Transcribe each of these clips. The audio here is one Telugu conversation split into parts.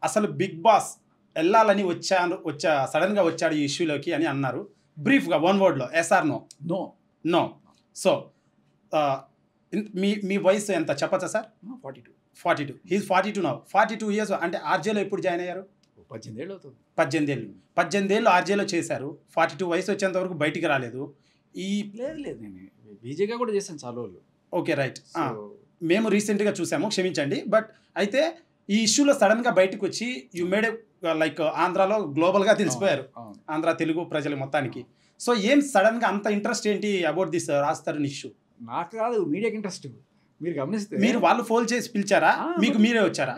అసలు బిగ్ బాస్ వెళ్ళాలని సడన్గా వచ్చాడు ఈ ఇష్యూలోకి అని అన్నారు. బ్రీఫ్గా వన్ వర్డ్లో ఎస్ఆర్ నో? నో. నో. సో మీ వయసు ఎంత చెప్పచ్చా సార్? 42. 42. He's 42 now. 42 ఇయర్స్ అంటే ఆర్జేలో ఎప్పుడు జాయిన్ అయ్యారు? 18 ఏళ్ళు అవుతుంది. 18 ఏళ్ళు ఆర్జేలో చేశారు. 42 వయసు వచ్చేంత వరకు బయటికి రాలేదు. లేదు నేను బీజేగా కూడా చేశాను చాలా రోజులు. Okay, right. మేము రీసెంట్గా చూసాము, క్షమించండి. బట్ అయితే ఈ ఇష్యూలో సడన్గా బయటకు వచ్చి యూ మేడ్ లైక్ ఆంధ్రాలో గ్లోబల్గా తెలిసిపోయారు, ఆంధ్ర తెలుగు ప్రజలు మొత్తానికి. సో ఏం సడన్గా అంత ఇంట్రెస్ట్ ఏంటి about this Raj Tarun issue? నాకు కాదు, మీడియాకి ఇంట్రెస్ట్. మీరు గమనిస్తే మీరు వాళ్ళు ఫోన్ చేసి పిలిచారా, మీకు మీరే వచ్చారా?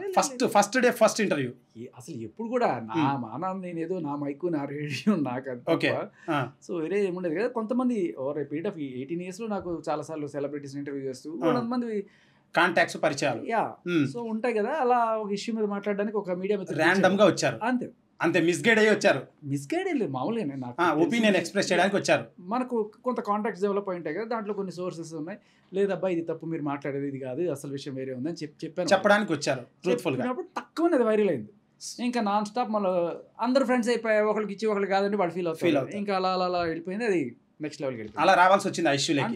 ఫస్ట్ డే ఫస్ట్ ఇంటర్వ్యూ అసలు ఎప్పుడు కూడా నా మానాన్ని నేను ఏదో నా మైకు నా రేడియో నాకు. ఓకే. సో వేరే ఏముండేది కదా. కొంతమంది over a period of 18 years నాకు చాలా సార్లు సెలబ్రిటీస్ ఇంటర్వ్యూ చేస్తూ కొంతమంది కాంటాక్ట్స్ పరిచయాలు సో ఉంటాయి కదా. అలా ఒక ఇష్యూ మీద మాట్లాడడానికి ఒక మీడియా మీద ర్యాండమ్ గా వచ్చారు. అంతే మిస్గైడ్ అయ్యి వచ్చారు. మిస్గైడ్ లేదు, మామూలుగా నాకు ఒపీనియన్ ఎక్స్ప్రెస్ చేయడానికి వచ్చారు. మనకు కొంత కాంటాక్ట్స్ డెవలప్ అయి ఉంటాయి కదా, దాంట్లో కొన్ని సోర్సెస్ ఉన్నాయి. లేదబ్బా ఇది తప్పు, మీరు మాట్లాడేది ఇది కాదు, అసలు విషయం వేరే ఉందని చెప్పడానికి వచ్చారు. ట్రూత్ఫుల్ గా తక్కువ అది వైరల్ అయింది. ఇంకా నాన్ స్టాప్ మళ్ళీ అందరు ఫ్రెండ్స్ అయిపోయాయి, ఒకరికి ఇచ్చి ఒకరికి కాదండి వాళ్ళు ఫీల్ అవుతారు. ఇంకా అలా అలా వెళ్ళిపోయింది, అది నెక్స్ట్ లెవెల్కి వెళ్ళిపోయింది. అలా రావాల్సి వచ్చింది ఆ ఇష్యూలకి.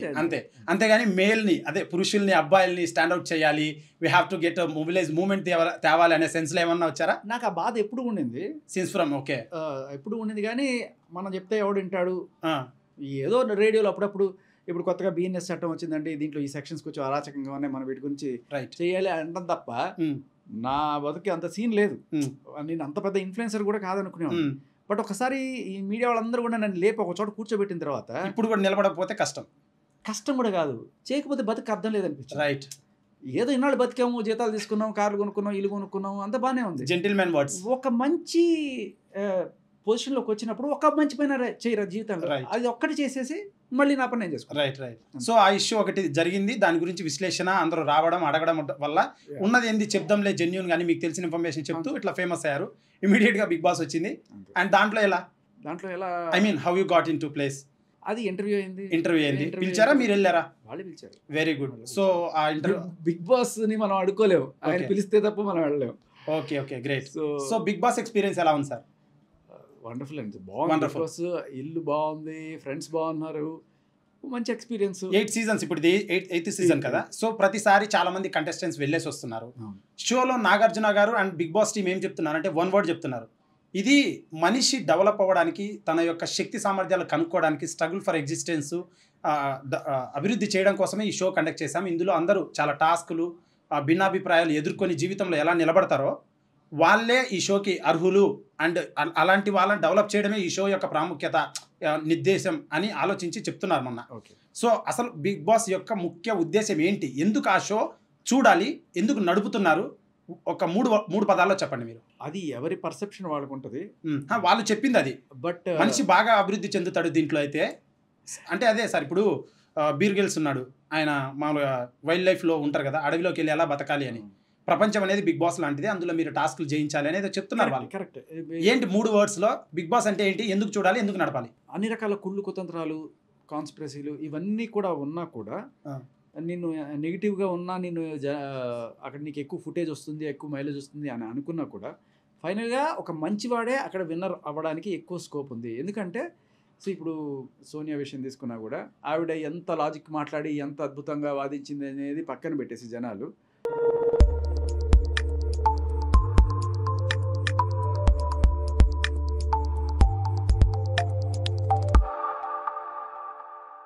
అంతేగాని మేల్ని అదే పురుషుల్ని అబ్బాయిల్ని స్టాండ్అవుట్ చేయాలి, we have to get mobilize movement తేవాలి అనే సెన్స్లో ఏమన్నా వచ్చారా? నాకు ఆ బాధ ఎప్పుడు ఉండింది, సిన్స్ ఫ్రమ్ ఓకే ఎప్పుడు ఉండింది. కానీ మనం చెప్తే ఎవడు వింటాడు? ఏదో రేడియోలో అప్పుడప్పుడు ఇప్పుడు కొత్తగా బిఎన్ఎస్ చట్టం వచ్చిందండి, దీంట్లో ఈ సెక్షన్స్ కొంచెం అరాచకంగా ఉన్నాయి, మనం వీటి గురించి చేయాలి అంటాం తప్ప నా బతుకి అంత సీన్ లేదు. నేను అంత పెద్ద ఇన్ఫ్లుయెన్సర్ కూడా కాదనుకునేవాడు. బట్ ఒకసారి ఈ మీడియా వాళ్ళందరూ కూడా నన్ను లేపి ఒక చోట కూర్చోబెట్టిన తర్వాత ఇప్పుడు కూడా నిలబడకపోతే కష్టం కూడా కాదు, చేయకపోతే బతుకు అర్థం లేదనిపించింది. రైట్. ఏదో ఇన్నాళ్ళు బతికాము, జీతాలు తీసుకున్నాం, కార్లు కొనుక్కున్నాం, ఇల్లు కొనుక్కున్నాం, అంత బాగానే ఉంది. Gentlemen words. ఒక మంచి పొజిషన్లోకి వచ్చినప్పుడు ఒక మంచి పైన చేయరా జీవితంలో, అది ఒక్కటి చేసేసి మళ్ళీ నా పని నేను చేసుకున్నాను. రైట్. సో ఆ ఇష్యూ ఒకటి జరిగింది, దాని గురించి విశ్లేషణ అందరూ రావడం అడగడం వల్ల ఉన్నది ఏంది చెప్దాంలే జెన్యూన్ కానీ మీకు తెలిసిన ఇన్ఫర్మేషన్ చెప్తూ ఇట్లా ఫేమస్ అయ్యారు. ఇమీడియట్ గా బిగ్ బాస్ వచ్చింది. అండ్ దాంట్లో ఎలా I mean how you got into place? అది ఇంటర్వ్యూ అయింది. పిలిచారా, మీరు వెళ్ళారా? వాళ్ళే పిలిచారు. Very good. సో ఆ ఇంటర్వ్యూ బిగ్ బాస్ ని మనం అడుకోలేము, ఆయన పిలిస్తే తప్ప మనం వెళ్ళలేము. Okay great. So Bigg Boss experience ఎలా ఉంది సార్? వండర్ఫుల్ అండి, బాగుంది. ఇల్లు బాగుంది, ఫ్రెండ్స్ బాగున్నారు, మంచి ఎక్స్పీరియన్స్. 8 seasons, ఇప్పుడు 8th season కదా. సో ప్రతిసారి చాలా మంది కంటెస్టెంట్స్ వెళ్ళేసి వస్తున్నారు. షోలో నాగార్జున గారు అండ్ బిగ్ బాస్ టీమ్ ఏం చెప్తున్నారు అంటే వన్ వర్డ్ చెప్తున్నారు, ఇది మనిషి డెవలప్ అవ్వడానికి, తన యొక్క శక్తి సామర్థ్యాలు కనుక్కోవడానికి, స్ట్రగుల్ ఫర్ ఎగ్జిస్టెన్స్ అభివృద్ధి చేయడం కోసమే ఈ షో కండక్ట్ చేశాం. ఇందులో అందరూ చాలా టాస్కులు, భిన్నాభిప్రాయాలు ఎదుర్కొని జీవితంలో ఎలా నిలబడతారో వాళ్ళే ఈ షోకి అర్హులు. అండ్ అలాంటి వాళ్ళని డెవలప్ చేయడమే ఈ షో యొక్క ప్రాముఖ్యత, నిర్దేశం అని ఆలోచించి చెప్తున్నారు మొన్న. సో అసలు బిగ్ బాస్ యొక్క ముఖ్య ఉద్దేశం ఏంటి, ఎందుకు ఆ షో చూడాలి, ఎందుకు నడుపుతున్నారు, ఒక మూడు పదాల్లో చెప్పండి మీరు. అది ఎవరి పర్సెప్షన్ వాళ్ళకు ఉంటుంది. వాళ్ళు చెప్పింది అది. బట్ మనిషి బాగా అభివృద్ధి చెందుతాడు దీంట్లో అయితే. అంటే అదే సార్, ఇప్పుడు బీర్ గెల్స్ ఉన్నాడు, ఆయన మామూలుగా వైల్డ్ లైఫ్లో ఉంటారు కదా, అడవిలోకి వెళ్ళి ఎలా బతకాలి అని. ప్రపంచం అనేది బిగ్ బాస్ లాంటిది, అందులో మీరు టాస్క్లు జయించాలి అనేది చెప్తున్నారు వాళ్ళు. కరెక్ట్. ఏంటి 3 wordsలో బిగ్ బాస్ అంటే ఏంటి, ఎందుకు చూడాలి, ఎందుకు నడపాలి? అన్ని రకాల కుళ్ళు కుతంత్రాలు, కాన్స్పిరసీలు ఇవన్నీ కూడా ఉన్నా కూడా, నేను నెగిటివ్గా ఉన్నా, నేను అక్కడ నీకు ఎక్కువ ఫుటేజ్ వస్తుంది, ఎక్కువ మైలేజ్ వస్తుంది అని అనుకున్నా కూడా ఫైనల్గా ఒక మంచివాడే అక్కడ విన్నర్ అవ్వడానికి ఎక్కువ స్కోప్ ఉంది. ఎందుకంటే సో ఇప్పుడు సోనియా విషయం తీసుకున్నా కూడా, ఆవిడ ఎంత లాజిక్ మాట్లాడి ఎంత అద్భుతంగా వాదించింది అనేది పక్కన పెట్టేసి జనాలు